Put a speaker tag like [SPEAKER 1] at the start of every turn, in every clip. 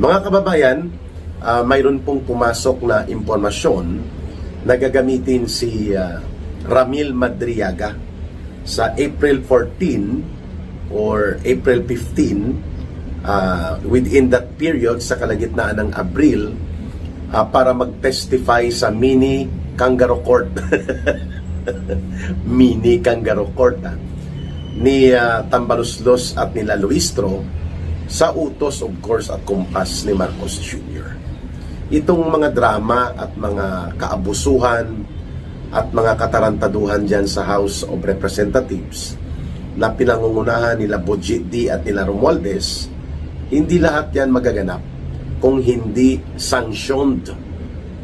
[SPEAKER 1] Mga kababayan, mayroon pong pumasok na impormasyon na gagamitin si Ramil Madriaga sa April 14 or April 15, within that period sa kalagitnaan ng Abril, para mag-testify sa mini kangaroo court mini kangaroo court ni Tambaluslos at nila Luistro sa utos, of course, at kumpas ni Marcos Jr. Itong mga drama at mga kaabusuhan at mga katarantaduhan dyan sa House of Representatives na pinangungunahan nila Budget D at nila Romualdez, hindi lahat yan magaganap kung hindi sanctioned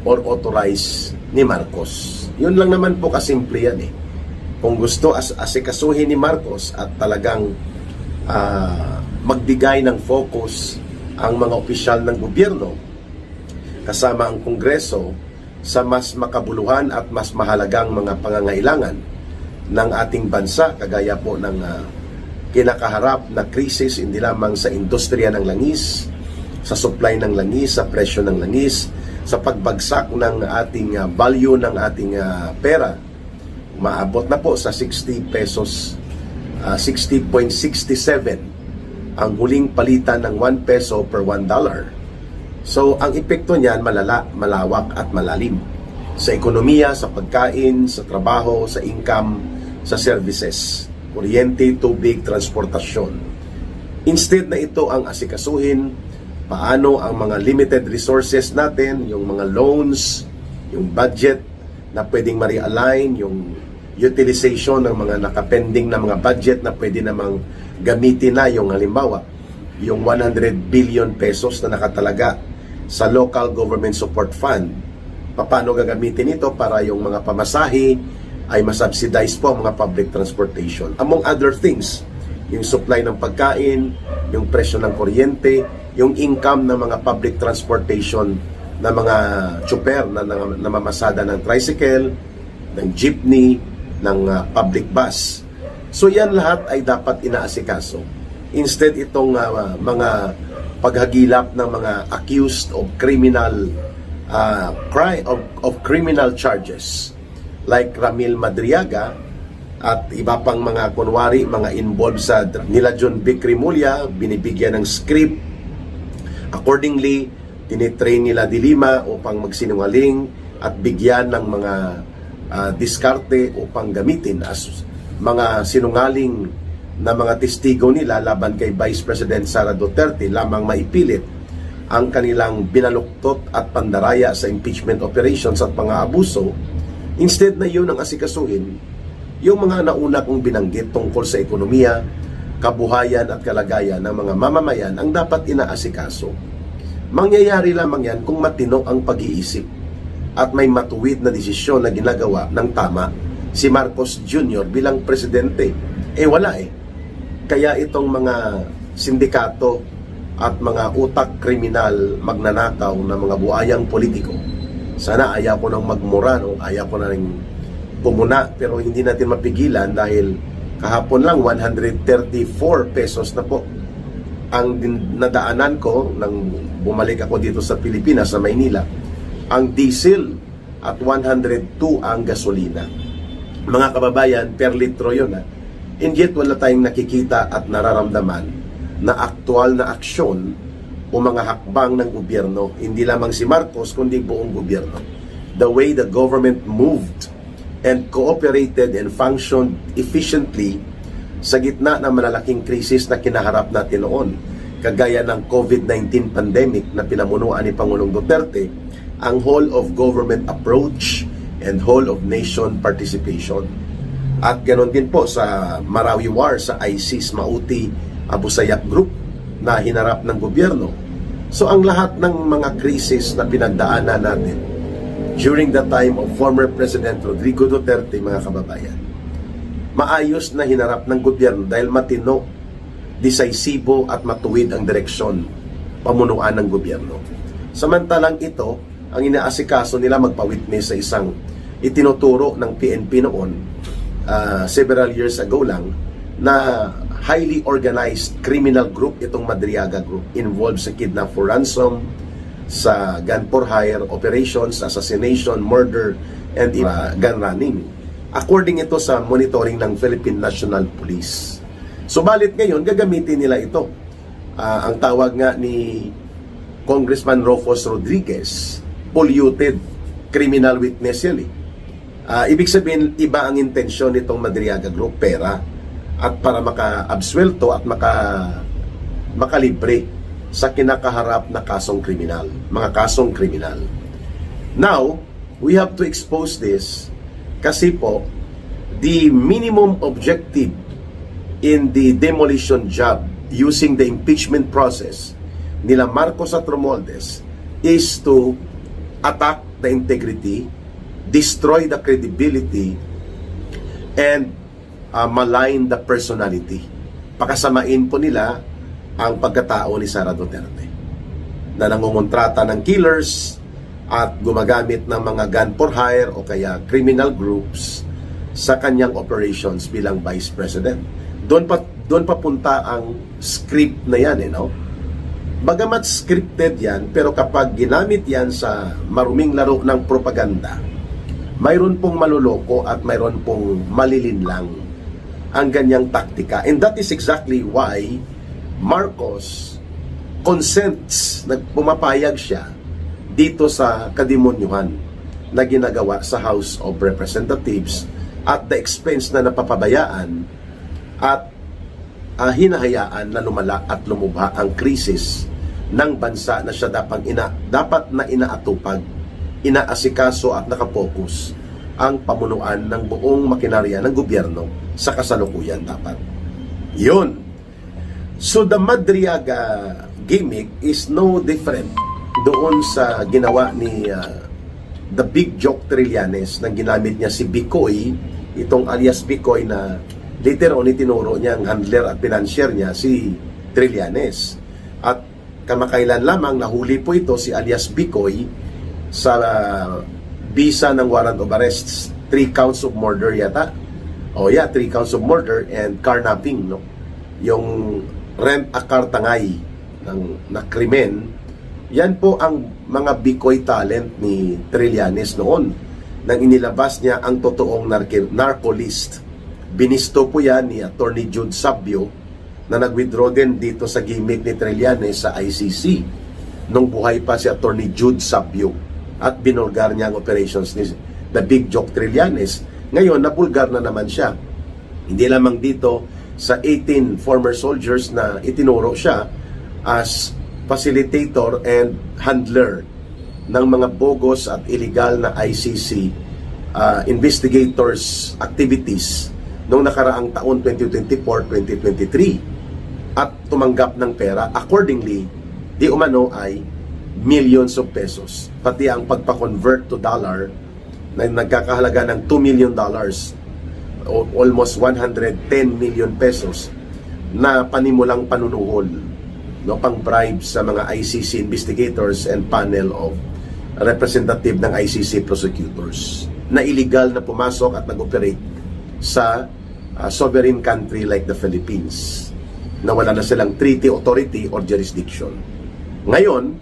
[SPEAKER 1] or authorized ni Marcos. Yun lang naman po kasimple yan eh. Kung gusto asikasuhin ni Marcos at talagang magbigay ng focus ang mga opisyal ng gobyerno kasama ang Kongreso sa mas makabuluhan at mas mahalagang mga pangangailangan ng ating bansa, kagaya po ng kinakaharap na krisis hindi lamang sa industriya ng langis, sa supply ng langis, sa presyo ng langis, sa pagbagsak ng ating value ng ating pera. Maabot na po sa 60 pesos, 60.67 ang huling palitan ng 1 peso per $1. So, ang epekto niyan malala, malawak at malalim sa ekonomiya, sa pagkain, sa trabaho, sa income, sa services, kuryente, tubig, transportasyon. Instead na ito ang asikasuhin, paano ang mga limited resources natin, yung mga loans, yung budget na pwedeng ma-realign, yung utilization ng mga nakapending na mga budget na pwede namang gamitin na, yung halimbawa, yung 100 billion pesos na nakatalaga sa Local Government Support Fund. Paano gagamitin ito para yung mga pamasahe ay masubsidize po ang mga public transportation. Among other things, yung supply ng pagkain, yung presyo ng kuryente, yung income ng mga public transportation na mga tsuper na namamasada ng tricycle, ng jeepney, ng public bus. So yan lahat ay dapat inaasikaso. Instead itong mga paghagilap ng mga accused of criminal criminal charges like Ramil Madriaga at iba pang mga kunwari, mga involved sa nila John Vic Rimulya, binibigyan ng script. Accordingly, tinitrain nila Dilima upang magsinungaling at bigyan ng mga diskarte upang gamitin as mga sinungaling na mga testigo nila laban kay Vice President Sara Duterte lamang maipilit ang kanilang binaluktot at pandaraya sa impeachment operations at pang-aabuso. Instead na yun ang asikasuhin, yung mga nauna kong binanggit tungkol sa ekonomiya, kabuhayan at kalagayan ng mga mamamayan ang dapat inaasikaso. Mangyayari lamang yan kung matino ang pag-iisip at may matuwid na desisyon na ginagawa ng tama si Marcos Jr. bilang presidente. Wala eh. Kaya itong mga sindikato at mga utak kriminal magnanakaw na mga buayang politiko, sana ayaw ko nang magmura, no? Ayaw ko na rin pumuna, pero hindi natin mapigilan dahil kahapon lang 134 pesos na po ang nadaanan ko nang bumalik ako dito sa Pilipinas, sa Maynila, ang diesel at 102 ang gasolina. Mga kababayan, per litro yun and yet wala tayong nakikita at nararamdaman na aktual na aksyon o mga hakbang ng gobyerno, hindi lamang si Marcos kundi buong gobyerno. The way the government moved and cooperated and functioned efficiently sa gitna ng malalaking krisis na kinaharap natin noon, kagaya ng COVID-19 pandemic na pinamunuan ni Pangulong Duterte, ang whole of government approach and whole of nation participation. At ganoon din po sa Marawi War, sa ISIS, Mauti, Abu Sayyaf Group na hinarap ng gobyerno. So ang lahat ng mga krisis na pinagdaanan natin during the time of former President Rodrigo Duterte, mga kababayan, maayos na hinarap ng gobyerno dahil matino, decisibo at matuwid ang direksyon pamunuan ng gobyerno. Samantalang ito, ang inaasikaso nila magpa-witness sa isang itinuturo ng PNP noon several years ago lang na highly organized criminal group itong Madriaga Group, involved sa kidnap for ransom, sa gun for hire operations, assassination, murder, and gun running. According ito sa monitoring ng Philippine National Police. Subalit ngayon, gagamitin nila ito. Ang tawag nga ni Congressman Rufus Rodriguez, polluted criminal witness yan eh. Ibig sabihin, iba ang intensyon nitong Madriaga Group, pera, at para maka-absuelto at makalibre sa kinakaharap na kasong kriminal, mga kasong kriminal. Now, we have to expose this kasi po, the minimum objective in the demolition job using the impeachment process nila Marcos at Romualdez is to attack the integrity, destroy the credibility, and malign the personality. Pakasamain po nila ang pagkatao ni Sara Duterte na nangungontrata ng killers at gumagamit ng mga gun for hire o kaya criminal groups sa kanyang operations bilang Vice President. Doon papunta ang script na yan, no? Bagamat scripted yan, pero kapag ginamit yan sa maruming laro ng propaganda, mayroon pong maluloko at mayroon pong malilinlang ang ganyang taktika. And that is exactly why Marcos consents, pumapayag siya dito sa kademonyuhan na ginagawa sa House of Representatives at the expense na napapabayaan at hinahayaan na lumala at lumubha ang krisis ng bansa na siya dapat na inaatupag, inaasikaso at nakapokus ang pamunuan ng buong makinarya ng gobyerno sa kasalukuyan dapat. Yun. So the Madriaga gimmick is no different doon sa ginawa ni the Big Joke Trillanes nang ginamit niya si Bicoy, itong alias Bicoy na later on itinuro niya ang handler at financier niya si Trillanes. At kamakailan lamang nahuli po ito si alias Bicoy sa bisa ng warrant of arrests, 3 counts of murder yata. 3 counts of murder and carnapping, no? Yung rent a car tangay na krimen. Yan po ang mga Bicoy talent ni Trillanes noon nang inilabas niya ang totoong narco list. Binisto po yan ni Attorney Jude Sabio na nag-withdraw din dito sa gimmick ni Trillanes sa ICC nung buhay pa si Attorney Jude Sabio at binulgar niya ang operations ni the Big Joke Trillanes. Ngayon, napulgar na naman siya. Hindi lamang dito sa 18 former soldiers na itinuro siya as facilitator and handler ng mga bogus at illegal na ICC investigators activities noong nakaraang taon 2024-2023 at tumanggap ng pera. Accordingly, di umano ay millions of pesos. Pati ang pagpa-convert to dollar na nagkakahalaga ng $2 million, almost 110 million pesos na panimulang panunuhol, no, pang bribe sa mga ICC investigators and panel of representative ng ICC prosecutors na illegal na pumasok at nag-operate sa sovereign country like the Philippines na wala na silang treaty authority or jurisdiction. Ngayon,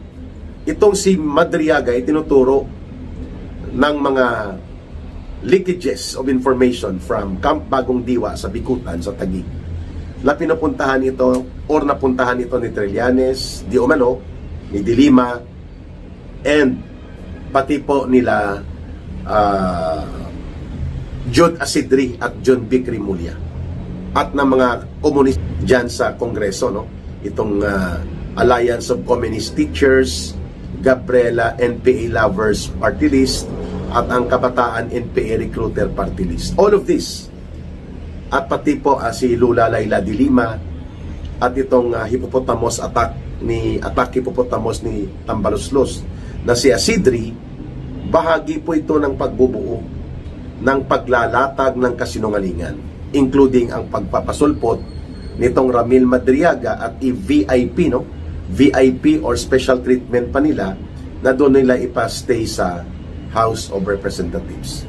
[SPEAKER 1] itong si Madriaga ay tinuturo ng mga leakages of information from Camp Bagong Diwa sa Bikutan, sa Taguig, na pinupuntahan ito or napuntahan ito ni Trillanes, di umano, ni Dilima, and pati po nila Jude Asidri at John B. Rimulya at ng mga komunist dyan sa Kongreso, no? Itong Alliance of Communist Teachers, Gabriela NPA Lovers Party List at ang Kabataan NPA Recruiter Party List. All of this at pati po si Lula Laila de Lima at itong hippopotamus attack hippopotamus ni Tambaloslos na si Asidri, bahagi po ito ng pagbubuo ng paglalatag ng kasinungalingan, including ang pagpapasulpot nitong Ramil Madriaga at i-VIP, no? VIP or special treatment pa nila na doon nila ipastay sa House of Representatives.